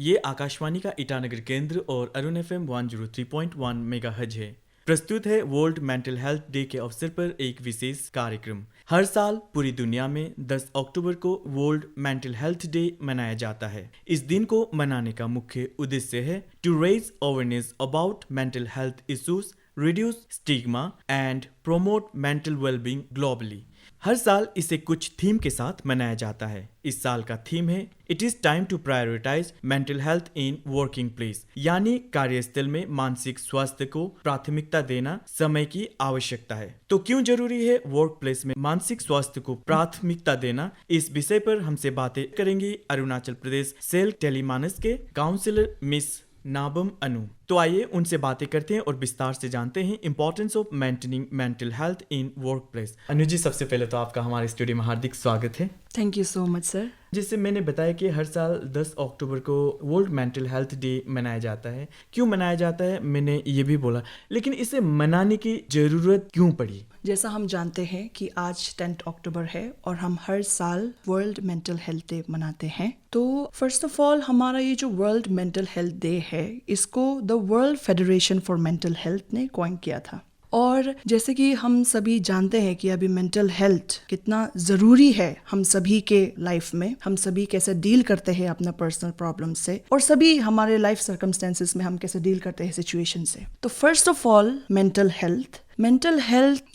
ये आकाशवाणी का ईटानगर केंद्र और अरुण FM 103.1 मेगाहर्ट्ज है। प्रस्तुत है वर्ल्ड मेंटल हेल्थ डे के अवसर पर एक विशेष कार्यक्रम। हर साल पूरी दुनिया में 10 अक्टूबर को वर्ल्ड मेंटल हेल्थ डे मनाया जाता है। इस दिन को मनाने का मुख्य उद्देश्य है to raise awareness about mental health issues, reduce stigma and promote mental wellbeing globally. हर साल इसे कुछ थीम के साथ मनाया जाता है। इस साल का थीम है it is time to prioritise mental health in working place, यानी कार्यस्थल में मानसिक स्वास्थ्य को प्राथमिकता देना समय की आवश्यकता है। तो क्यों जरूरी है वर्क प्लेस में मानसिक स्वास्थ्य को प्राथमिकता देना, इस विषय पर हमसे बातें करेंगे अरुणाचल प्रदेश सेल टेलीमानस के काउंसिलर मिस नाबम अनु। तो आइए उनसे बातें करते हैं और विस्तार से जानते हैं importance of maintaining mental health in workplace. Anu ji, सबसे पहले तो आपका हमारे स्टूडियो में हार्दिक स्वागत है। Thank you so much sir. जिससे मैंने बताया कि हर साल 10 अक्टूबर को वर्ल्ड मेंटल हेल्थ डे मनाया जाता है। क्यों मनाया जाता है मैंने ये भी बोला, लेकिन इसे मनाने की जरूरत क्यों पड़ी? जैसा हम जानते हैं कि आज 10 अक्टूबर है और हम हर साल वर्ल्ड मेंटल हेल्थ डे मनाते हैं। तो फर्स्ट ऑफ ऑल हमारा ये जो वर्ल्ड मेंटल हेल्थ डे है, इसको the world federation for mental health ने कॉइन किया था। और जैसे कि हम सभी जानते हैं कि अभी मेंटल हेल्थ कितना ज़रूरी है हम सभी के लाइफ में, हम सभी कैसे डील करते हैं अपना पर्सनल प्रॉब्लम से, और सभी हमारे लाइफ सर्कमस्टेंसेस में हम कैसे डील करते हैं सिचुएशन से। तो first of all mental health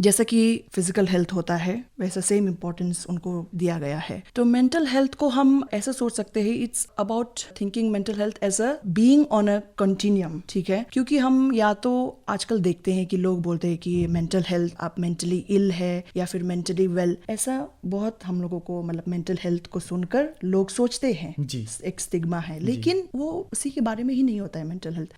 जैसा कि फिजिकल हेल्थ होता है वैसा सेम इम्पोर्टेंस उनको दिया गया है। तो मेंटल हेल्थ को हम ऐसा सोच सकते हैं, it's about thinking mental health as a being on a continuum, ठीक है। क्योंकि हम या तो आजकल देखते हैं कि लोग बोलते हैं कि मेंटल हेल्थ आप मेंटली इल है या फिर मेंटली वेल, ऐसा बहुत हम लोगों को मतलब मेंटल हेल्थ को सुनकर लोग सोचते हैं जी, एक स्टिग्मा है, लेकिन वो उसी के बारे में ही नहीं होता है।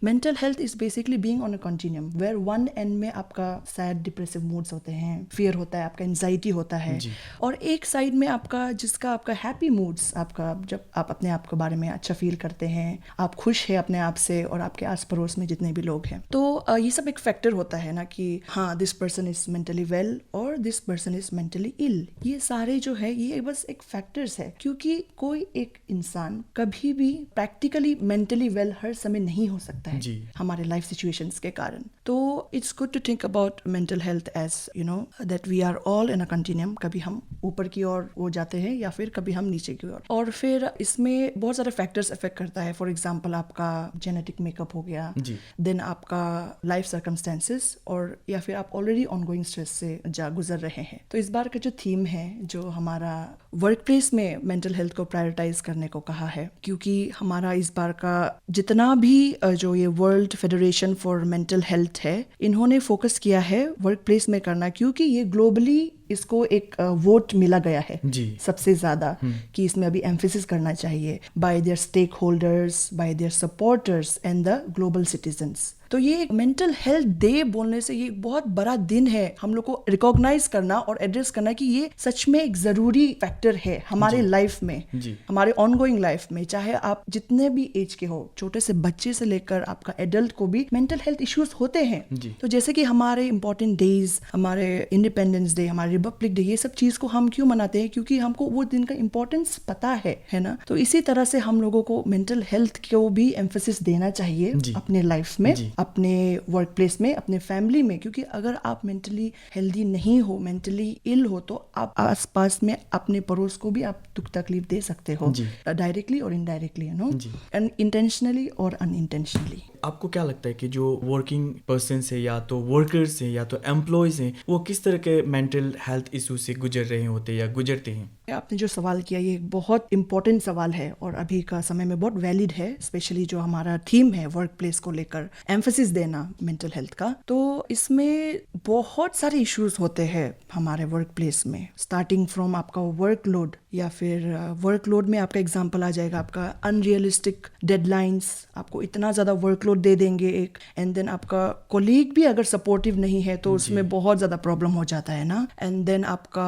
Mental health is basically being on a continuum where one end में आपका सैड डिप्रेसिव मूड्स होते हैं, फियर होता है, आपका एंजाइटी होता है, और एक साइड में आपका हैप्पी मूड्स, आपका जब आप अपने आप के बारे में अच्छा फील करते हैं, आप खुश हैं अपने आप से और आपके आस पड़ोस में जितने भी लोग हैं। तो ये सब एक फैक्टर होता है ना कि हाँ, this person is mentally well और this person is mentally ill. ये सारे जो है ये बस एक फैक्टर्स है, क्योंकि कोई एक इंसान कभी भी प्रैक्टिकली मेंटली वेल हर समय नहीं हो सकता है हमारे लाइफ सिचुएशंस के कारण। तो it's good to think about mental health as you know that we are all in a continuum. कभी हम ऊपर की ओर वो जाते हैं या फिर कभी हम नीचे की ओर, और फिर इसमें बहुत सारे फैक्टर्स इफेक्ट करता है। फॉर एग्जांपल आपका जेनेटिक मेकअप हो गया, देन आपका लाइफ सर्कमस्टेंसेस, और या फिर आप ऑलरेडी ऑनगोइंग स्ट्रेस से गुजर रहे हैं। तो इस बार का जो थीम है, जो हमारा वर्क प्लेस में मेंटल हेल्थ को प्रायोरिटाइज करने को कहा है, क्योंकि हमारा इस बार का जितना भी जो ये world federation for mental health है, इन्होंने फोकस किया है वर्क प्लेस में करना, क्योंकि ये ग्लोबली इसको एक वोट मिला गया है सबसे ज्यादा कि इसमें अभी एम्फेसिस करना चाहिए by their stakeholders, by their supporters and the global citizens. तो ये मेंटल हेल्थ डे बोलने से ये बहुत बड़ा दिन है हम लोग को रिकॉग्नाइज करना और एड्रेस करना कि ये सच में एक जरूरी फैक्टर है हमारे लाइफ में, हमारे ऑनगोइंग लाइफ में। चाहे आप जितने भी एज के हो, छोटे से बच्चे से लेकर आपका एडल्ट को भी मेंटल हेल्थ इश्यूज होते हैं। तो जैसे कि हमारे इंपॉर्टेंट डेज, हमारे इंडिपेंडेंस डे, हमारे रिपब्लिक डे, ये सब चीज को हम क्यों मनाते हैं? क्योंकि हमको वो दिन का इंपॉर्टेंस पता है ना। तो इसी तरह से हम लोगों को मेंटल हेल्थ को भी एम्फेसिस देना चाहिए अपने लाइफ में, अपने वर्क प्लेस में, अपने फैमिली में। क्योंकि अगर आप मेंटली हेल्दी नहीं हो, मेंटली इल हो, तो आप आसपास में अपने पड़ोस को भी आप दुख तकलीफ दे सकते हो, डायरेक्टली और indirectly, you know, and intentionally और अनइंटेंशनली। आपको क्या लगता है कि जो वर्किंग पर्सन है, या तो वर्कर्स हैं या तो एम्प्लॉयज हैं, वो किस तरह के मेंटल हेल्थ इशू से गुजर रहे होते या गुजरते हैं? आपने जो सवाल किया ये बहुत इंपॉर्टेंट सवाल है और अभी का समय में बहुत वैलिड है, स्पेशली जो हमारा थीम है वर्क प्लेस को लेकर एम्फेसिस देना मेंटल हेल्थ का। तो इसमें बहुत सारे इश्यूज होते हैं हमारे वर्क प्लेस में, स्टार्टिंग फ्रॉम आपका वर्कलोड, या फिर वर्कलोड में आपका एग्जांपल आ जाएगा आपका अनरियलिस्टिक डेडलाइंस, आपको इतना ज़्यादा वर्कलोड दे देंगे एक, एंड देन आपका कोलीग भी अगर सपोर्टिव नहीं है तो उसमें बहुत ज़्यादा प्रॉब्लम हो जाता है ना। एंड देन आपका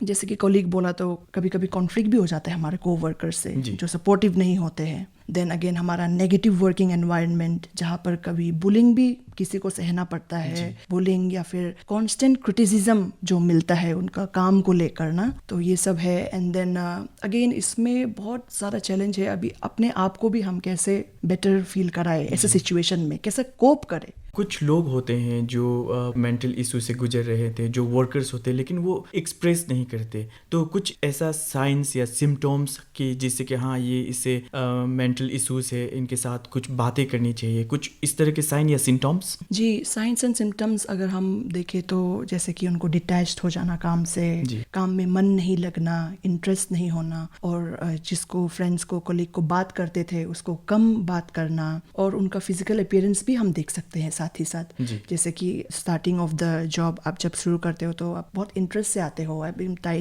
जैसे कि कोलीग बोला तो कभी कभी कॉन्फ्लिक्ट भी हो जाता है हमारे कोवर्कर से जो सपोर्टिव नहीं होते हैं। देन अगेन हमारा नेगेटिव वर्किंग एनवायरनमेंट, जहाँ पर कभी बुलिंग भी किसी को सहना पड़ता है, बुलिंग या फिर कांस्टेंट क्रिटिसिज्म जो मिलता है उनका काम को लेकर ना, तो ये सब है। एंड देन अगेन इसमें बहुत सारा चैलेंज है, अभी अपने आप को भी हम कैसे बेटर फील कराए ऐसे सिचुएशन में, कैसे कोप करें। कुछ लोग होते हैं जो मेंटल इशू से गुजर रहे थे, जो वर्कर्स होते हैं, लेकिन वो एक्सप्रेस नहीं करते। तो कुछ ऐसा साइंस या सिम्टम्स कि जिससे कि हाँ ये इससे मेंटल इश्यूज है, इनके साथ कुछ बातें करनी चाहिए, कुछ इस तरह के साइन या सिम्टम्स? जी, साइंस एंड सिम्टम्स अगर हम देखें तो जैसे कि उनको डिटैच्ड हो जाना काम से, काम में मन नहीं लगना, इंटरेस्ट नहीं होना, और जिसको फ्रेंड्स को कोलीग को बात करते थे उसको कम बात करना, और उनका फिजिकल अपीयरेंस भी हम देख सकते हैं साथ ही साथ। जैसे कि स्टार्टिंग ऑफ द जॉब आप जब शुरू करते हो तो आप बहुत इंटरेस्ट से आते हो,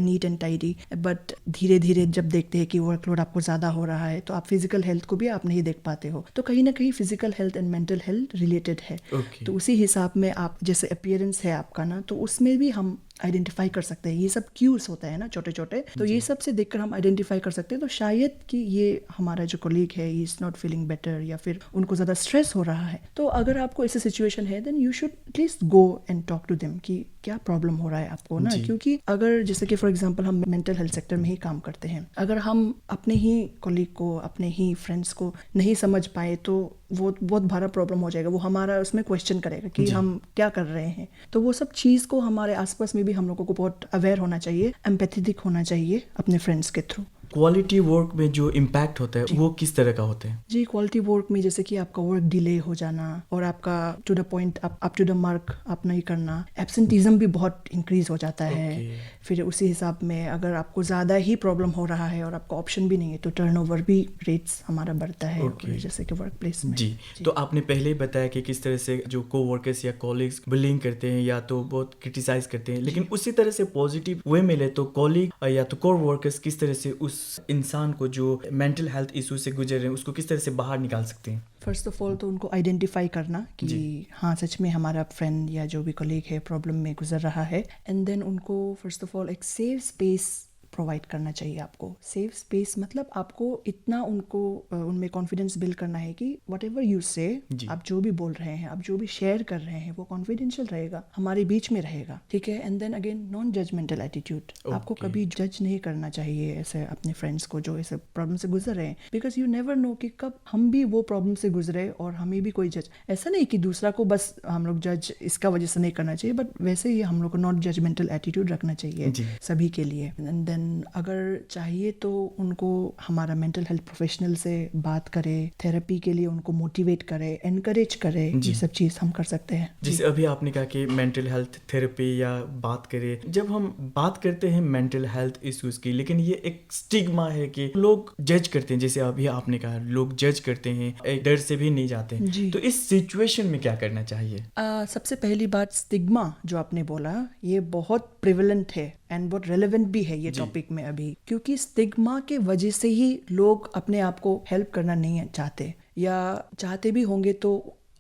नीट एंड टाइडी, बट धीरे धीरे जब देखते हैं कि वर्कलोड आपको ज़्यादा हो रहा है तो आप फिजिकल हेल्थ को भी आप नहीं देख पाते हो। तो कहीं ना कहीं physical health and mental health related है। तो उसी हिसाब में आप जैसे अपीयरेंस है आपका ना, तो उसमें भी हम आइडेंटिफाई कर सकते हैं। ये सब क्यूज होता है ना छोटे छोटे, तो ये सब से देखकर हम आइडेंटिफाई कर सकते हैं। तो शायद कि ये हमारा जो कोलीग है he is not feeling better, या फिर उनको ज़्यादा स्ट्रेस हो रहा है। तो अगर आपको ऐसी सिचुएशन है then you should at least go and talk to them कि क्या प्रॉब्लम हो रहा है आपको ना। क्योंकि अगर जैसे कि फॉर एग्जांपल हम मेंटल हेल्थ सेक्टर में ही काम करते हैं, अगर हम अपने ही कोलीग को, अपने ही फ्रेंड्स को नहीं समझ पाए तो वो बहुत बड़ा प्रॉब्लम हो जाएगा। वो हमारा उसमें क्वेश्चन करेगा कि हम क्या कर रहे हैं। तो वो सब चीज़ को हमारे आसपास में भी हम लोगों को बहुत अवेयर होना चाहिए, एम्पैथेटिक होना चाहिए अपने फ्रेंड्स के थ्रू। क्वालिटी वर्क में जो इम्पैक्ट होता है वो किस तरह का होता है? जी, क्वालिटी वर्क में जैसे कि आपका वर्क डिले हो जाना, और आपका to the point up to the mark आप नहीं करना, एब्सेंटीज्म भी बहुत इंक्रीज हो जाता है। फिर उसी हिसाब में अगर आपको ज़्यादा ही प्रॉब्लम हो रहा है और आपका ऑप्शन भी नहीं है तो टर्नओवर भी रेट्स हमारा बढ़ता है, जैसे कि वर्क प्लेस में। जी, तो आपने पहले ही बताया कि किस तरह से जो को वर्कर्स या कॉलीग्स बुलिंग करते हैं या तो बहुत क्रिटिसाइज करते हैं, लेकिन उसी तरह से पॉजिटिव वे मिले तो कॉलीग या तो को वर्कर्स किस तरह से उस इंसान को जो मेंटल हेल्थ इशू से गुजर रहे हैं उसको किस तरह से बाहर निकाल सकते हैं? फर्स्ट ऑफ ऑल तो उनको आइडेंटिफाई करना कि हाँ सच में हमारा फ्रेंड या जो भी कलीग है प्रॉब्लम में गुजर रहा है, एंड देन उनको फर्स्ट ऑफ ऑल एक सेफ स्पेस प्रोवाइड करना चाहिए आपको। सेफ स्पेस मतलब आपको इतना उनको उनमें कॉन्फिडेंस बिल्ड करना है कि वट एवर यू से, आप जो भी बोल रहे हैं, आप जो भी शेयर कर रहे हैं वो कॉन्फिडेंशियल रहेगा, हमारे बीच में रहेगा, ठीक है। And then again non judgmental attitude, आपको कभी जज नहीं करना चाहिए ऐसे अपने फ्रेंड्स को जो ऐसे प्रॉब्लम से गुजर रहे हैं, बिकॉज यू नेवर नो कि कब हम भी वो प्रॉब्लम से गुजरे और हमें भी कोई जज, ऐसा नहीं कि दूसरा को बस हम लोग जज इसका वजह से नहीं करना चाहिए, बट वैसे ही हम लोग को नॉन जजमेंटल एटीट्यूड रखना चाहिए सभी के लिए। एंड देन अगर चाहिए तो उनको हमारा मेंटल हेल्थ प्रोफेशनल से बात करें, थेरेपी के लिए उनको मोटिवेट करें, एनकरेज करें, ये सब चीज़ हम कर सकते हैं। जैसे अभी आपने कहा कि मेंटल हेल्थ थेरेपी या बात करें, जब हम बात करते हैं मेंटल हेल्थ इश्यूज की, लेकिन ये एक स्टिग्मा है कि लोग जज करते हैं, जैसे अभी आपने कहा लोग जज करते हैं, एक डर से भी नहीं जाते हैं, तो इस सिचुएशन में क्या करना चाहिए? सबसे पहली बात, स्टिग्मा जो आपने बोला ये बहुत प्रिवेलेंट है एंड बहुत रेलेवेंट भी है ये टॉपिक में अभी, क्योंकि स्टिग्मा के वजह से ही लोग अपने आप को हेल्प करना नहीं चाहते, या चाहते भी होंगे तो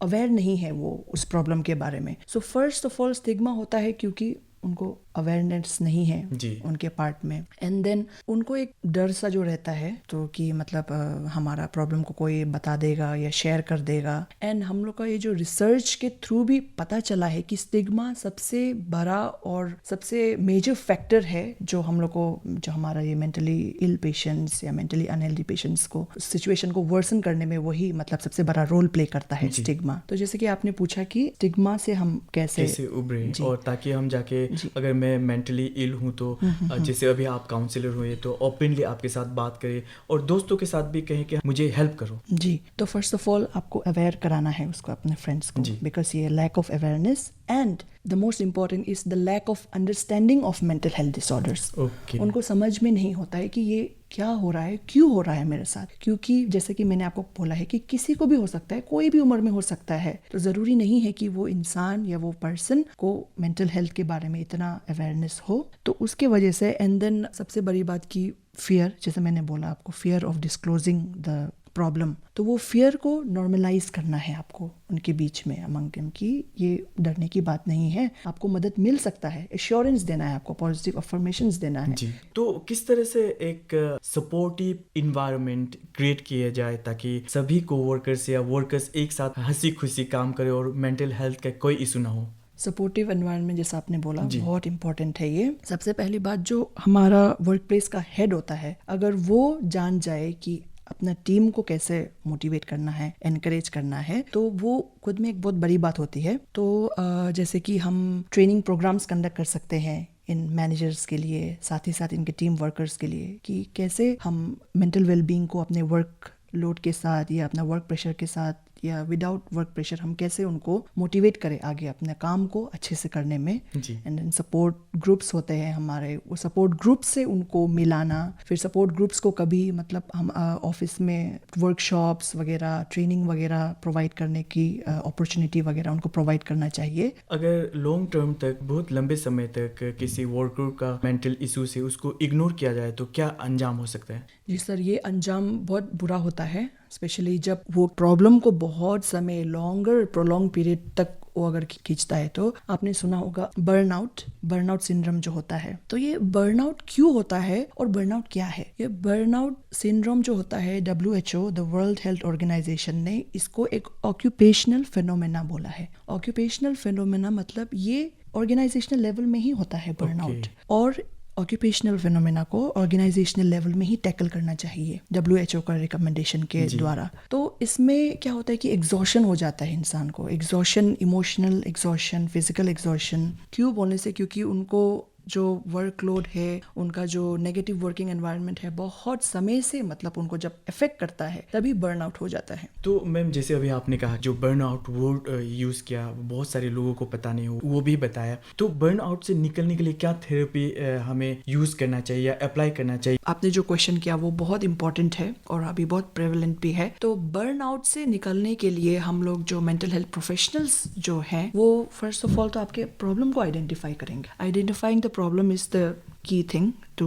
अवेयर नहीं है वो उस प्रॉब्लम के बारे में। So first of all stigma होता है क्योंकि उनको अवेयरनेस नहीं है उनके पार्ट में, एंड देन उनको एक डर सा जो रहता है तो कि मतलब हमारा प्रॉब्लम को कोई बता देगा या शेयर कर देगा। एंड हम लोग का ये जो रिसर्च के थ्रू भी पता चला है कि स्टिग्मा सबसे बड़ा और सबसे मेजर फैक्टर है जो हम लोग को, जो हमारा ये मेंटली इल पेशेंट्स या मेंटली अनहेल्दी पेशेंट्स को सिचुएशन को वर्सन करने में वही मतलब सबसे बड़ा रोल प्ले करता है स्टिग्मा। तो जैसे कि आपने पूछा कि स्टिग्मा से हम कैसे उभरे, और ताकि हम जाके अगर मैं मेंटली इल हूँ तो जैसे अभी आप काउंसलर हुए तो ओपनली आपके साथ बात करें और दोस्तों के साथ भी कहें कि मुझे हेल्प करो। जी, तो फर्स्ट ऑफ ऑल आपको अवेयर कराना है उसको, अपने फ्रेंड्स को, बिकॉज ये lack of awareness and the most important is the lack of understanding of mental health disorders. उनको समझ में नहीं होता है कि ये क्या हो रहा है, क्यों हो रहा है मेरे साथ, क्योंकि जैसे कि मैंने आपको बोला है कि किसी को भी हो सकता है, कोई भी उम्र में हो सकता है, तो ज़रूरी नहीं है कि वो इंसान या वो पर्सन को मेंटल हेल्थ के बारे में इतना अवेयरनेस हो। तो उसके वजह से एंड देन सबसे बड़ी बात की फियर, जैसे मैंने बोला आपको, fear of disclosing the problem, तो वो फियर को नॉर्मलाइज करना है आपको उनके बीच में अमंग देम कि ये डरने की बात नहीं है, आपको मदद मिल सकता है, एश्योरेंस देना है, आपको पॉजिटिव अफर्मेशंस देना है। जी, तो किस तरह से एक सपोर्टिव इन्वायरमेंट क्रिएट किया जाए ताकि सभी कोवर्कर्स या वर्कर्स एक साथ हंसी खुशी काम करें और मेंटल हेल्थ का कोई इशू ना हो? सपोर्टिव एनवायरनमेंट जैसा आपने बोला जी। बहुत इंपॉर्टेंट है ये। सबसे पहली बात, जो हमारा वर्क प्लेस का हेड होता है, अगर वो जान जाए कि अपना टीम को कैसे मोटिवेट करना है, एनकरेज करना है, तो वो खुद में एक बहुत बड़ी बात होती है। तो जैसे कि हम ट्रेनिंग प्रोग्राम्स कंडक्ट कर सकते हैं इन मैनेजर्स के लिए, साथ ही साथ इनके टीम वर्कर्स के लिए, कि कैसे हम मेंटल वेलबींग को अपने वर्क लोड के साथ या अपना वर्क प्रेशर के साथ या विदाउट वर्क प्रेशर हम कैसे उनको मोटिवेट करें आगे अपने काम को अच्छे से करने में। जी। एंड देन सपोर्ट ग्रुप्स होते हैं हमारे, वो सपोर्ट ग्रुप से उनको मिलाना, फिर सपोर्ट ग्रुप्स को कभी मतलब हम ऑफिस में वर्कशॉप्स वगैरह, ट्रेनिंग वगैरह प्रोवाइड करने की अपॉर्चुनिटी वगैरह उनको प्रोवाइड करना चाहिए। अगर लॉन्ग टर्म तक, बहुत लंबे समय तक किसी वर्कर का मेंटल इशू से उसको इग्नोर किया जाए तो क्या अंजाम हो सकता है? जी सर, ये अंजाम बहुत बुरा होता है, स्पेशली जब वो प्रॉब्लम को बहुत समय लॉन्गर प्रोलॉन्ग पीरियड तक वो अगर खींचता है। तो आपने सुना होगा बर्नआउट सिंड्रोम जो होता है। तो ये बर्नआउट क्यों होता है और बर्नआउट क्या है? ये बर्नआउट सिंड्रोम जो होता है, WHO the world health organization ने इसको एक ऑक्यूपेशनल फिनोमेना बोला है। ऑक्यूपेशनल फिनोमेना मतलब ये ऑर्गेनाइजेशनल लेवल में ही होता है बर्नआउट, और ऑक्यूपेशनल फिनोमेना को ऑर्गेनाइजेशनल लेवल में ही टैकल करना चाहिए WHO का रिकमेंडेशन के द्वारा। तो इसमें क्या होता है कि एग्जॉशन हो जाता है इंसान को, exhaustion, emotional exhaustion, physical exhaustion. क्यों बोलने से, क्योंकि उनको जो वर्कलोड है, उनका जो नेगेटिव वर्किंग एनवायरनमेंट है, बहुत समय से मतलब उनको जब इफेक्ट करता है तभी बर्नआउट हो जाता है। तो मैम, जैसे अभी आपने कहा जो बर्नआउट वर्ड यूज़ किया, बहुत सारे लोगों को पता नहीं हो, वो भी बताया। तो बर्नआउट से निकलने के लिए क्या थेरेपी हमें यूज़ करना चाहिए या अप्लाई करना चाहिए? आपने जो क्वेश्चन किया वो बहुत इंपॉर्टेंट है और अभी बहुत प्रेवलेंट भी है। तो बर्नआउट से निकलने के लिए हम लोग जो मेंटल हेल्थ प्रोफेशनल्स जो हैं, वो फर्स्ट ऑफ ऑल तो आपके प्रॉब्लम को आइडेंटिफाई करेंगे। Identifying the problem is the key thing to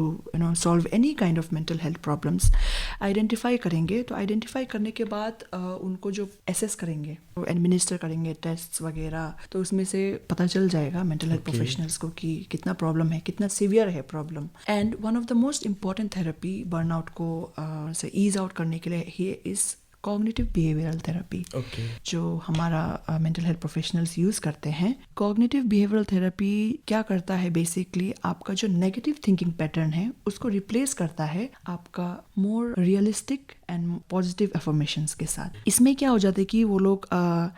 solve any kind of mental health problems। Identify करेंगे, तो आइडेंटिफाई करने के बाद उनको जो एसेस करेंगे, एडमिनिस्टर करेंगे टेस्ट वगैरह, तो उसमें से पता चल जाएगा मेंटल हेल्थ प्रोफेशनल्स को कि कितना प्रॉब्लम है, कितना सीवियर है problem. And one of the most important therapy burnout को से ईज आउट करने के लिए he is cognitive behavioural therapy, जो हमारा मेंटल हेल्थ प्रोफेशनल्स यूज़ करते हैं। कॉग्निटिव बिहेवियरल थेरेपी क्या करता है, बेसिकली आपका जो नेगेटिव थिंकिंग पैटर्न है उसको रिप्लेस करता है आपका more realistic and positive affirmations के साथ। इसमें क्या हो जाता है कि वो लोग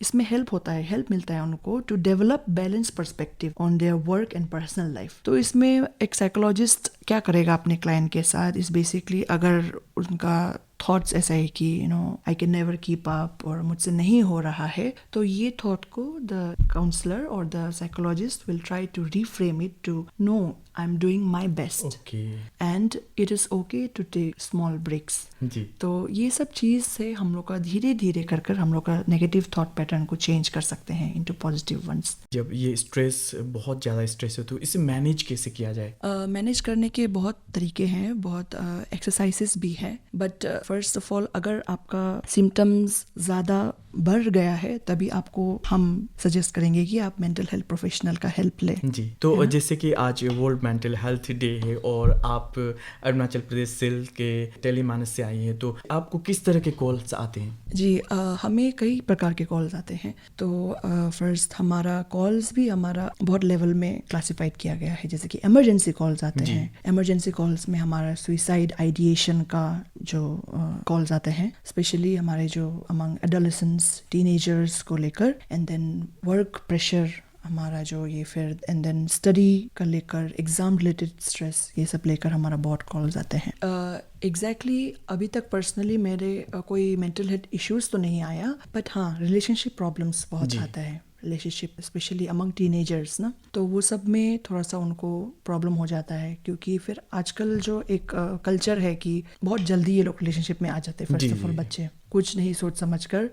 इसमें हेल्प मिलता है उनको to develop balance perspective on their work and personal life. तो इसमें एक साइकोलॉजिस्ट क्या करेगा अपने क्लाइंट के साथ, इस बेसिकली अगर उनका थॉट्स ऐसा है कि I can never keep up और मुझसे नहीं हो रहा है, तो ये थॉट को द काउंसलर और the psychologist will try to reframe it to know I am doing my best and it is okay to take small breaks. तो ये सब चीज़ से हम लोग का धीरे धीरे कर हम लोग का नेगेटिव थॉट पैटर्न को चेंज कर सकते हैं इनटू पॉजिटिव वंस। जब ये स्ट्रेस, बहुत ज़्यादा स्ट्रेस है, तो इसे मैनेज कैसे किया जाए? मैनेज करने के बहुत तरीके हैं, बहुत एक्सरसाइजेस भी है। बट फर्स्ट ऑफ ऑल, अगर आपका सिम्टम्स ज़्यादा बढ़ गया है तभी आपको हम सजेस्ट करेंगे कि आप मेंटल हेल्थ प्रोफेशनल का हेल्प लें। जी, तो जैसे कि आज वर्ल्ड मेंटल हेल्थ डे है और आप अरुणाचल प्रदेश सेल के टेलीमानस से आई हैं, तो आपको किस तरह के कॉल्स आते हैं? जी, हमें कई प्रकार के कॉल्स आते हैं। तो फर्स्ट हमारा कॉल्स भी हमारा बहुत लेवल में क्लासिफाइड किया गया है। जैसे कि इमरजेंसी कॉल्स आते हैं। इमरजेंसी कॉल्स में हमारा सुइसाइड आइडिएशन का जो कॉल्स आते हैं, स्पेशली हमारे जो अमंग एडोलेसेंट्स, टीनेजर्स को लेकर, एंड देन वर्क प्रेशर हमारा जो ये, फिर एंड देन स्टडी का लेकर, एग्जाम रिलेटेड स्ट्रेस, ये सब लेकर हमारा बहुत कॉल्स आते हैं। एग्जैक्टली अभी तक पर्सनली मेरे कोई मेंटल हेल्थ इश्यूज तो नहीं आया, बट हाँ रिलेशनशिप प्रॉब्लम्स बहुत आता है। रिलेशनशिप स्पेशली अमंग टीनेजर्स ना, तो वो सब में थोड़ा सा उनको प्रॉब्लम हो जाता है, क्योंकि फिर आजकल जो एक कल्चर है कि बहुत जल्दी ये लोग रिलेशनशिप में आ जाते हैं। फर्स्ट ऑफ ऑल बच्चे कुछ नहीं सोच समझकर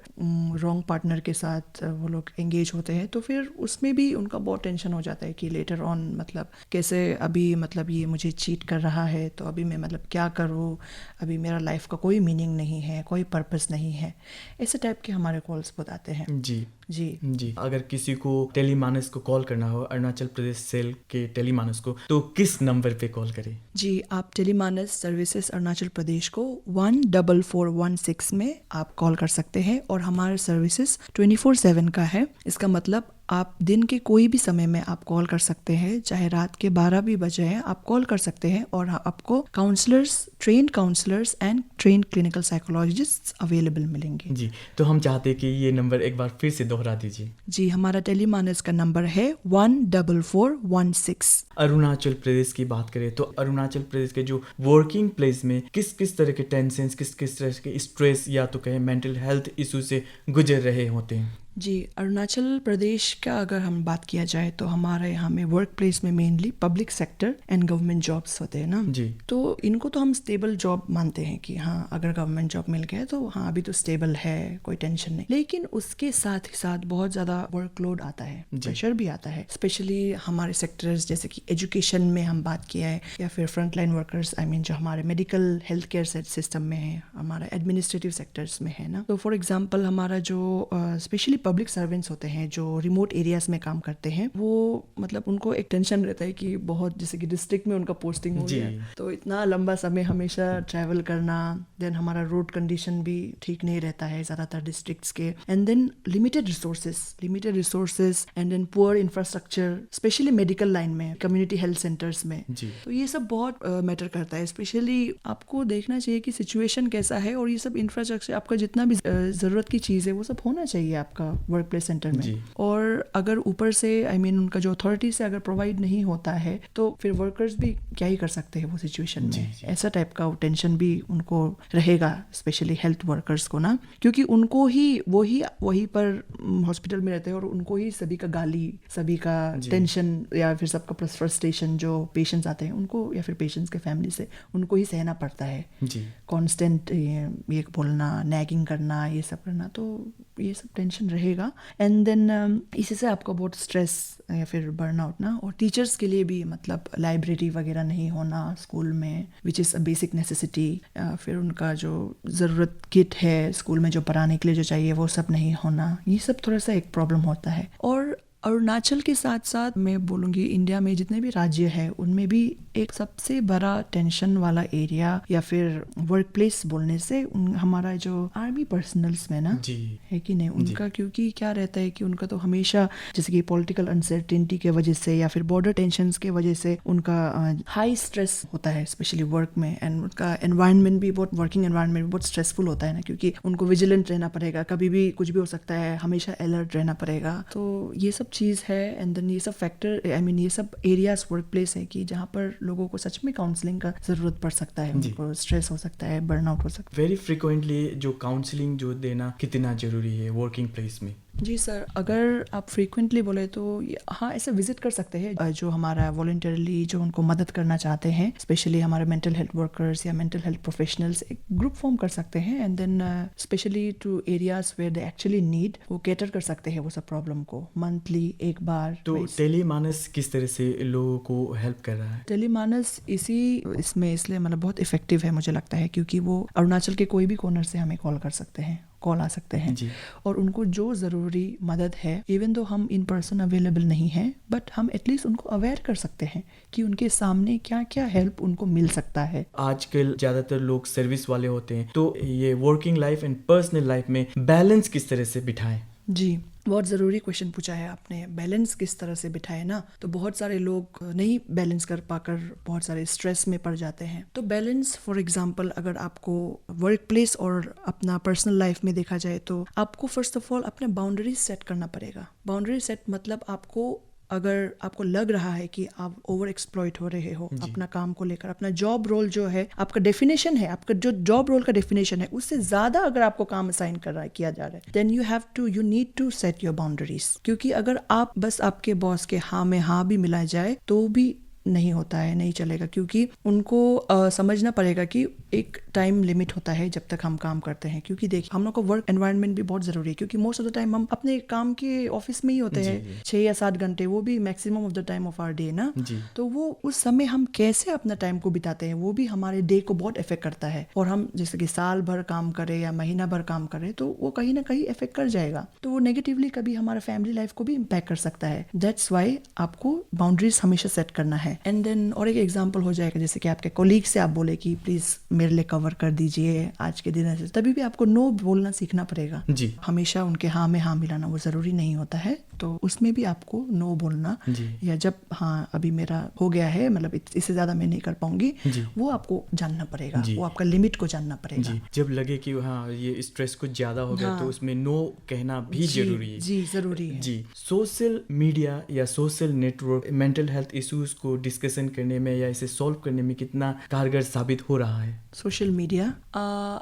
रॉन्ग पार्टनर के साथ वो लोग एंगेज होते हैं, तो फिर उसमें भी उनका बहुत टेंशन हो जाता है कि लेटर ऑन मतलब कैसे अभी मतलब ये मुझे चीट कर रहा है, तो अभी मैं मतलब क्या करूँ, अभी मेरा लाइफ का कोई मीनिंग नहीं है, कोई पर्पस नहीं है। ऐसे टाइप के हमारे कॉल्स बहुत आते हैं। जी जी। अगर किसी को टेलीमानस को कॉल करना हो, अरुणाचल प्रदेश सेल के टेलीमानस को, तो किस नंबर पे कॉल करें? जी, आप टेलीमानस सर्विसेज अरुणाचल प्रदेश को 14416 में आप कॉल कर सकते हैं और हमारा सर्विसेज 24/7 का है। इसका मतलब आप दिन के कोई भी समय में आप कॉल कर सकते हैं, चाहे रात के 12 भी बजे हैं, आप कॉल कर सकते हैं और आपको trained counsellors and trained clinical psychologists available मिलेंगे। जी, तो हम चाहते हैं कि ये नंबर एक बार फिर से दोहरा दीजिए। जी, हमारा टेलीमानस का नंबर है 14416। अरुणाचल प्रदेश की बात करें तो अरुणाचल प्रदेश के जो वर्किंग प्लेस में किस किस तरह के टेंशन, किस किस तरह के स्ट्रेस या तो कहें मेंटल हेल्थ इशू से गुजर रहे होते हैं? जी, अरुणाचल प्रदेश का अगर हम बात किया जाए तो हमारे यहाँ में वर्क प्लेस में mainly public sector and government jobs होते हैं ना जी। तो इनको तो हम स्टेबल जॉब मानते हैं कि हाँ, अगर गवर्नमेंट जॉब मिल गया है तो हाँ अभी तो स्टेबल है, कोई टेंशन नहीं। लेकिन उसके साथ ही साथ बहुत ज़्यादा वर्कलोड आता है, प्रेशर भी आता है, स्पेशली हमारे सेक्टर्स जैसे कि एजुकेशन में हम बात किया है या फिर front line workers, I mean जो हमारे मेडिकल हेल्थ केयर सिस्टम में है, हमारा एडमिनिस्ट्रेटिव सेक्टर्स में है ना। तो फॉर एग्जाम्पल हमारा जो स्पेशली पब्लिक सर्वेंट्स होते हैं जो रिमोट एरियाज में काम करते हैं, वो मतलब उनको एक टेंशन रहता है कि बहुत जैसे कि डिस्ट्रिक्ट में उनका पोस्टिंग हो गया तो इतना लंबा समय हमेशा ट्रैवल करना, देन हमारा रोड कंडीशन भी ठीक नहीं रहता है ज़्यादातर डिस्ट्रिक्ट्स के, and then limited resources and then poor infrastructure, especially medical line में, कम्युनिटी हेल्थ सेंटर्स में। तो ये सब बहुत मैटर करता है। स्पेशली आपको देखना चाहिए कि सिचुएशन कैसा है और ये सब इंफ्रास्ट्रक्चर, आपका जितना भी ज़रूरत की चीज़ है वो सब होना चाहिए आपका वर्क प्लेस सेंटर में। और अगर ऊपर से आई मीन उनका जो अथॉरिटी से अगर प्रोवाइड नहीं होता है तो फिर वर्कर्स भी क्या ही कर सकते हैं वो सिचुएशन में। ऐसा टाइप का टेंशन भी उनको रहेगा, स्पेशली हेल्थ वर्कर्स को ना, क्योंकि उनको ही वही पर हॉस्पिटल में रहते हैं और उनको ही सभी का गाली, सभी का टेंशन या फिर सबका फ्रस्ट्रेशन जो पेशेंट्स आते हैं उनको या फिर पेशेंट्स के फैमिली से उनको ही सहना पड़ता है। कॉन्स्टेंट ये बोलना, नैगिंग करना, ये सब करना, तो ये सब टेंशन रहेगा। एंड देन इसी से आपका बहुत स्ट्रेस या फिर बर्नआउट ना। और टीचर्स के लिए भी मतलब लाइब्रेरी वगैरह नहीं होना स्कूल में, which is a basic necessity, फिर उनका जो ज़रूरत किट है स्कूल में जो पढ़ाने के लिए जो चाहिए वो सब नहीं होना, ये सब थोड़ा सा एक प्रॉब्लम होता है। और अरुणाचल के साथ साथ मैं बोलूँगी इंडिया में जितने भी राज्य हैं उनमें भी एक सबसे बड़ा टेंशन वाला एरिया या फिर वर्क प्लेस बोलने से हमारा जो आर्मी पर्सनल्स में ना है कि नहीं, उनका क्योंकि क्या रहता है कि उनका तो हमेशा जैसे कि पॉलिटिकल अनसर्टेनिटी के वजह से या फिर बॉर्डर टेंशंस के वजह से उनका हाई स्ट्रेस होता है स्पेशली वर्क में, एंड उनका एनवायरनमेंट भी बहुत, वर्किंग एनवायरनमेंट भी बहुत स्ट्रेसफुल होता है ना, क्योंकि उनको विजिलेंट रहना पड़ेगा, कभी भी कुछ भी हो सकता है, हमेशा अलर्ट रहना पड़ेगा। तो ये सब चीज़ है। एंड देन ये सब फैक्टर, आई मीन ये सब एरियाज वर्क प्लेस है कि जहाँ पर लोगों को सच में काउंसलिंग का जरूरत पड़ सकता है, उनको स्ट्रेस हो सकता है, बर्नआउट हो सकता है। वेरी फ्रिक्वेंटली जो काउंसलिंग जो देना कितना जरूरी है वर्किंग प्लेस में? जी सर, अगर आप फ्रीक्वेंटली बोले तो हाँ, ऐसे विजिट कर सकते हैं जो हमारा वॉलंटरली जो उनको मदद करना चाहते हैं, स्पेशली हमारे मेंटल हेल्थ वर्कर्स या मेंटल हेल्थ प्रोफेशनल्स एक ग्रुप फॉर्म कर सकते हैं, and then especially to areas where they actually need, वो कैटर कर सकते हैं वो सब प्रॉब्लम को मंथली एक बार। तो टेलीमानस किस तरह से लोगों को हेल्प कर रहा है? टेलीमानस इसमें इसलिए मतलब बहुत इफेक्टिव है मुझे लगता है क्योंकि वो अरुणाचल के कोई भी कॉर्नर से हमें कॉल कर सकते हैं, कॉल आ सकते हैं और उनको जो ज़रूरी मदद है, इवन दो हम इन पर्सन अवेलेबल नहीं हैं, बट हम एटलीस्ट उनको अवेयर कर सकते हैं कि उनके सामने क्या क्या हेल्प उनको मिल सकता है। आजकल ज़्यादातर लोग सर्विस वाले होते हैं, तो ये working life and personal life में बैलेंस किस तरह से बिठाएं? जी, बहुत ज़रूरी क्वेश्चन पूछा है आपने। बैलेंस किस तरह से बिठाए ना, तो बहुत सारे लोग नहीं बैलेंस कर पाकर बहुत सारे स्ट्रेस में पड़ जाते हैं। तो बैलेंस फॉर एग्जांपल अगर आपको वर्क प्लेस और अपना पर्सनल लाइफ में देखा जाए तो आपको फर्स्ट ऑफ ऑल अपने बाउंड्रीज सेट करना पड़ेगा। बाउंड्री सेट मतलब आपको, अगर आपको लग रहा है कि आप ओवर एक्सप्लॉइट हो रहे हो अपना काम को लेकर, अपना जॉब रोल जो है, आपका डेफिनेशन है, आपका जो जॉब रोल का डेफिनेशन है उससे ज्यादा अगर आपको काम असाइन किया जा रहा है, then you need to set your boundaries. क्योंकि अगर आप बस आपके बॉस के हाँ में हाँ भी मिला जाए तो भी नहीं होता है, नहीं चलेगा, क्योंकि उनको समझना पड़ेगा कि एक टाइम लिमिट होता है जब तक हम काम करते हैं, क्योंकि देखिए हम लोग को वर्क एनवायरनमेंट भी बहुत जरूरी है, क्योंकि मोस्ट ऑफ द टाइम हम अपने काम के ऑफिस में ही होते हैं 6 या 7 घंटे, वो भी maximum of the time of our day ना। तो वो उस समय हम कैसे अपना टाइम को बिताते हैं वो भी हमारे डे को बहुत इफेक्ट करता है। और हम जैसे कि साल भर काम करें या महीना भर काम करें तो वो कहीं ना कहीं इफेक्ट कर जाएगा, तो वो नेगेटिवली कभी हमारा फैमिली लाइफ को भी इम्पैक्ट कर सकता है। दैट्स वाई आपको बाउंड्रीज हमेशा सेट करना है। एंड देन और एक एग्जांपल हो जाएगा, जैसे कि आपके कोलीग से आप बोले कि प्लीज मेरे लिए कवर कर दीजिए आज के दिन ऐसे, तभी भी आपको नो बोलना सीखना पड़ेगा जी। हमेशा उनके हाँ में हाँ मिलाना वो जरूरी नहीं होता है, तो उसमें भी आपको नो बोलना, या जब हाँ अभी मेरा हो गया है, मतलब इससे ज्यादा मैं नहीं कर पाऊंगी, वो आपको जानना पड़ेगा, वो आपका लिमिट को जानना पड़ेगा। जब लगे कि हाँ ये स्ट्रेस कुछ ज्यादा हो गया तो उसमें नो कहना भी जरूरी है। जी जरूरी है जी। सोशल मीडिया या social network mental health issues को डिस्कशन करने में या इसे सॉल्व करने में कितना कारगर साबित हो रहा है? सोशल मीडिया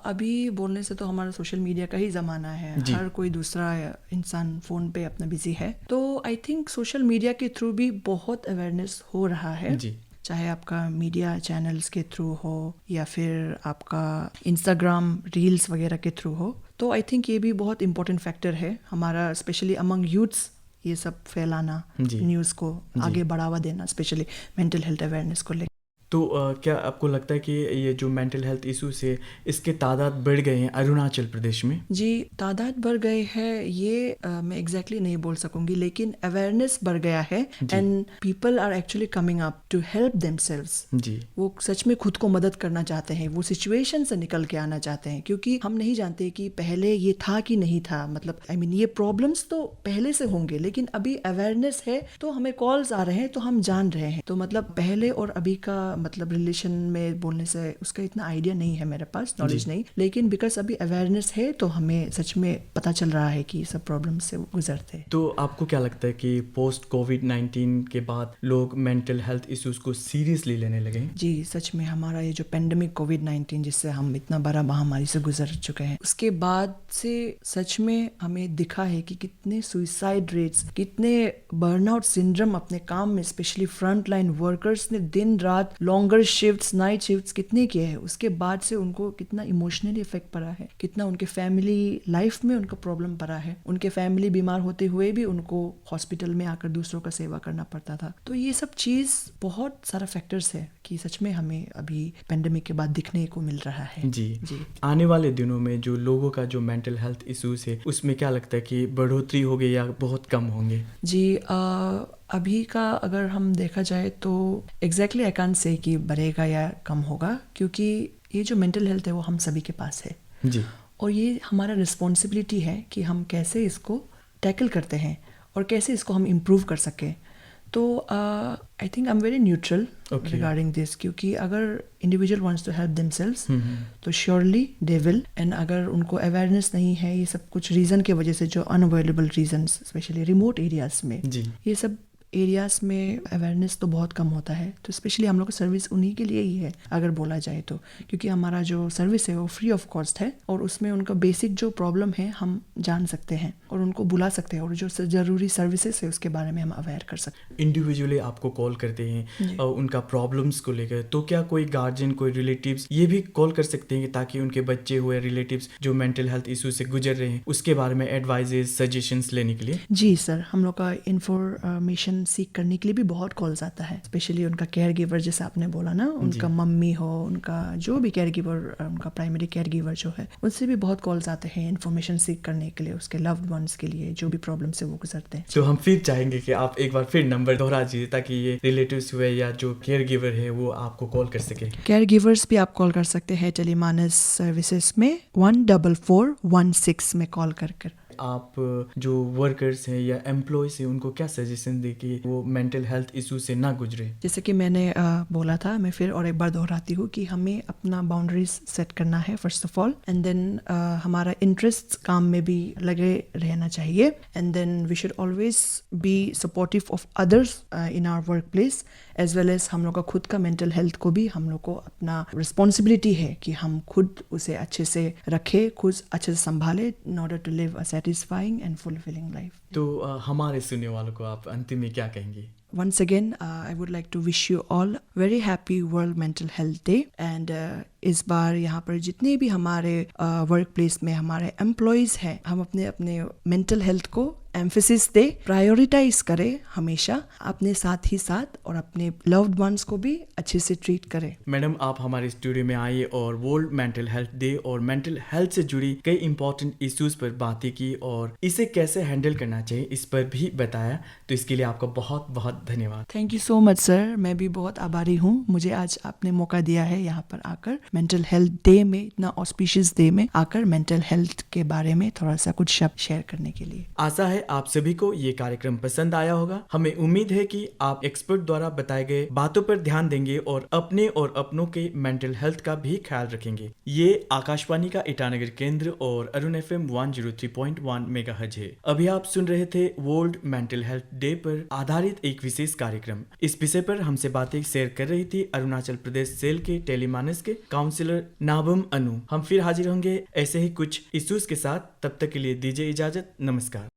अभी बोलने से तो हमारा सोशल मीडिया का ही जमाना है, हर कोई दूसरा इंसान फोन पे अपना बिजी है, तो आई थिंक सोशल मीडिया के थ्रू भी बहुत अवेयरनेस हो रहा है जी। चाहे आपका मीडिया चैनल्स के थ्रू हो या फिर आपका इंस्टाग्राम रील्स वगैरह के थ्रू हो, तो आई थिंक ये भी बहुत इंपॉर्टेंट फैक्टर है हमारा, स्पेशली अमंग यूथ्स, ये सब फैलाना, न्यूज़ को आगे बढ़ावा देना, स्पेशली मेंटल हेल्थ अवेयरनेस को लेकर। तो क्या आपको लगता है कि ये जो मेंटल हेल्थ इश्यूज है इसके तादाद बढ़ गए हैं अरुणाचल प्रदेश में? जी तादाद बढ़ गए हैं ये मैं एग्जैक्टली नहीं बोल सकूंगी, लेकिन अवेयरनेस बढ़ गया है and people are actually coming up to help themselves जी। वो सच में खुद को मदद करना चाहते हैं, वो सिचुएशन से निकल के आना चाहते हैं, क्योंकि हम नहीं जानते कि पहले ये था कि नहीं था, मतलब आई मीन ये प्रॉब्लम्स तो पहले से होंगे, लेकिन अभी अवेयरनेस है तो हमें कॉल्स आ रहे हैं तो हम जान रहे हैं। तो मतलब पहले और अभी का मतलब रिलेशन में बोलने से उसका इतना आइडिया नहीं है मेरे पास, नॉलेज नहीं, लेकिन बिकॉज अभी अवेयरनेस है तो हमें सच में पता चल रहा है कि सब प्रॉब्लम से गुजरते हैं। तो आपको क्या लगता है कि पोस्ट कोविड-19 के बाद लोग मेंटल हेल्थ इश्यूज को सीरियसली लेने लगे? जी सच में हमारा ये जो पेंडेमिक कोविड-19 जिससे हम इतना बड़ा महामारी से गुजर चुके हैं, उसके बाद से सच में हमें दिखा है कि कितने सुइसाइड रेट्स, कितने बर्नआउट सिंड्रोम अपने काम में, स्पेशली फ्रंट लाइन वर्कर्स ने दिन रात लॉन्गर शिफ्ट्स, नाइट शिफ्ट्स कितने किए हैं, उसके बाद से उनको कितना इमोशनली इफेक्ट पड़ा है, कितना उनके फैमिली लाइफ में उनको प्रॉब्लम पड़ा है, उनके फैमिली बीमार होते हुए भी उनको हॉस्पिटल में आकर दूसरों का सेवा करना पड़ता था। तो ये सब चीज बहुत सारा फैक्टर्स है कि सच में हमें अभी पेंडेमिक के बाद दिखने को मिल रहा है जी। आने वाले दिनों में जो लोगों का जो मेंटल हेल्थ इश्यूज है उसमें क्या लगता है कि बढ़ोतरी होगी या बहुत कम होंगे? जी अभी का अगर हम देखा जाए तो एग्जैक्टली आई कांट से कि बढ़ेगा या कम होगा, क्योंकि ये जो मेंटल हेल्थ है वो हम सभी के पास है जी। और ये हमारा रिस्पॉन्सिबिलिटी है कि हम कैसे इसको टैकल करते हैं और कैसे इसको हम इम्प्रूव कर सकें। तो I think I am very neutral regarding this, क्योंकि अगर individual wants to help themselves तो श्योरली दे विल, एंड अगर उनको अवेयरनेस नहीं है ये सब कुछ रीज़न के वजह से, जो unavailable reasons specially remote areas में जी। ये सब एरियाज में अवेयरनेस तो बहुत कम होता है, तो स्पेशली हम लोग का सर्विस उन्हीं के लिए ही है अगर बोला जाए तो, क्योंकि हमारा जो सर्विस है वो फ्री ऑफ कॉस्ट है और उसमें उनका बेसिक जो प्रॉब्लम है हम जान सकते हैं और उनको बुला सकते हैं और जो जरूरी सर्विसेज है उसके बारे में हम अवेयर कर सकते हैं। इंडिविजुअली आपको कॉल करते हैं उनका प्रॉब्लम्स को लेकर, तो क्या कोई गार्जियन, कोई रिलेटिव्स ये भी कॉल कर सकते हैं ताकि उनके बच्चे हुए रिलेटिव्स जो मेंटल हेल्थ इशू से गुजर रहे हैं उसके बारे में एडवाइजेस, सजेशंस लेने के लिए? जी सर, हम लोग का इंफॉर्मेशन सीख करने के लिए भी बहुत कॉल्स आता है, स्पेशली उनका केयर गिवर, जैसे आपने बोला ना, उनका मम्मी हो, उनका जो भी केयर गिवर, उनका प्राइमरी केयर गिवर जो है, उनसे भी बहुत कॉल्स आते हैं इन्फॉर्मेशन सीख करने के लिए, उसके लव्ड वंस के लिए जो भी प्रॉब्लम से वो गुजरते हैं। तो हम फिर चाहेंगे कि आप एक बार फिर नंबर दोहरा दीजिए ताकि ये रिलेटिव्स हुए या जो केयर गिवर है वो आपको कॉल कर सके। केयर गिवर्स भी आप कॉल कर सकते हैं टेलीमानस सर्विसेज में 14416 में कॉल कर। आप जो वर्कर्स हैं या एम्प्लॉयज हैं उनको क्या सजेशन दे कि वो मेंटल हेल्थ इशू से ना गुजरे? जैसे कि मैंने बोला था, मैं फिर और एक बार दोहराती हूँ कि हमें अपना बाउंड्रीज सेट करना है first of all, and then हमारा इंटरेस्ट काम में भी लगे रहना चाहिए, and then we should always be supportive of others in our workplace as well as हम लोग का खुद का मेंटल हेल्थ को भी हम लोग को अपना रिस्पॉन्सिबिलिटी है कि हम खुद उसे अच्छे से रखें, खुद अच्छे से संभाले in order to live a satisfying and fulfilling life. तो हमारे सुनने वालों को आप अंतिम में क्या कहेंगे? Once again, I would like to wish you all very happy World Mental Health Day, and इस बार यहाँ पर जितने भी हमारे वर्क प्लेस में हमारे एम्प्लॉयज़ हैं, हम अपने अपने मेंटल हेल्थ को एम्फेसिस दे, प्रायोरिटाइज करें हमेशा अपने साथ ही साथ, और अपने लव्ड वंस को भी अच्छे से ट्रीट करें। मैडम, आप हमारे स्टूडियो में आए और वर्ल्ड मेंटल हेल्थ डे और मेंटल हेल्थ से जुड़ी कई इंपॉर्टेंट इश्यूज पर बातें की और इसे कैसे हैंडल करना चाहिए इस पर भी बताया, तो इसके लिए आपका बहुत बहुत धन्यवाद। Thank you so much sir, मैं भी बहुत आभारी हूँ, मुझे आज आपने मौका दिया है यहाँ पर आकर मेंटल हेल्थ डे में, इतना ऑस्पिशियस डे में आकर मेंटल हेल्थ के बारे में थोड़ा सा कुछ शब्द शेयर करने के लिए। आशा है आप सभी को ये कार्यक्रम पसंद आया होगा। हमें उम्मीद है कि आप एक्सपर्ट द्वारा बताए गए बातों पर ध्यान देंगे और अपने और अपनों के मेंटल हेल्थ का भी ख्याल रखेंगे। ये आकाशवाणी का ईटानगर केंद्र और अरुण FM 103.1 मेगाहर्ट्ज है। अभी आप सुन रहे थे वर्ल्ड मेंटल हेल्थ डे पर आधारित एक विशेष कार्यक्रम। इस विषय पर हमसे बातें शेयर कर रही थी अरुणाचल प्रदेश सेल के टेलीमानस के काउंसलर नाबम अनु। हम फिर हाजिर होंगे ऐसे ही कुछ इश्यूज के साथ, तब तक के लिए दीजिए इजाजत, नमस्कार।